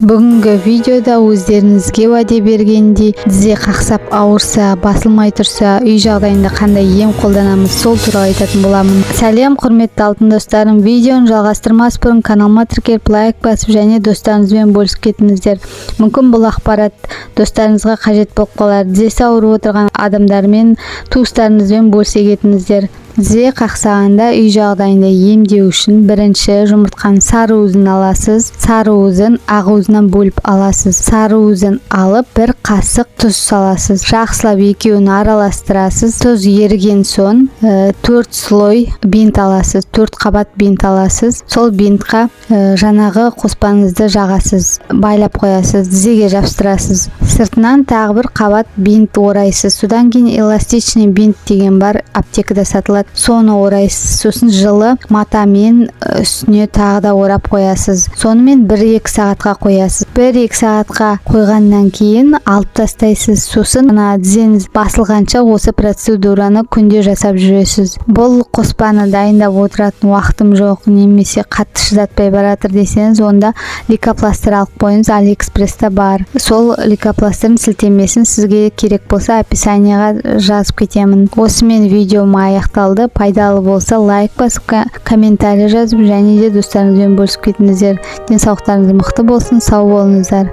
Бүгінгі видеода өздеріңізге уәде бергендей тізе қақсап ауырса, басылмай тұрса, үй жағдайында қандай ем қолданамыз, сол туралы айтатын боламын. Сәлем құрметті алтын достарым, видеоны жалғастырмас бұрын каналыма тіркеліп лайк басып және достарыңызбен бөлісіп кетіңіздер. Мүмкін бұл ақпарат достарыңызға қажет болып қалар. Тізесі ауырып отырған адамдармен, туыстарыңызбен бөлісе кетіңіздер. Тізе қақсағанда үй жағдайында емдеу үшін бірінші жұмыртқаның сары уызын аласыз. Сары уызын ақ уызынан бөліп аласыз. Сары уызын алып бір қасық тұз саласыз. Жақсылап екеуін араластырасыз. Тұз еріген соң 4 слой бинт аласыз. 4 қабат бинт аласыз. Сол бинтқа жаңағы қоспаңызды жағасыз. Байлап қоясыз. Тізеге жабыстырасыз. Сыртынан тағы бір қабат бинт орайсыз. Содан кейін эластичный бинт деген бар, аптекада сатылады. Соны орайсыз. Сосын жылы матамен үстіне тағы да орап қоясыз. Сонымен 1-2 сағатқа қоясыз. 1-2 сағатқа қойғаннан кейін алып тастайсыз. Сосын тізеңіз басылғанша осы процедураны күнде жасап жүресіз. Бұл қоспаны дайындап отыратын уақытым жоқ, немесе қатты шыдатпай баратыр десеңіз, онда лейкопластырь алып қойыңыз, Алиэкспрессте бар. Сол лейкопластрдың сілтемесін сізге керек болса описаниеға жазып кетемін. Осымен видеом аяқталды. Пайдалы болса лайк басып, комментарий жазып және де достарыңызбен бөлісіп кетіңіздер. Денсаулықтарыңыз мықты болсын, сау болыңыздар.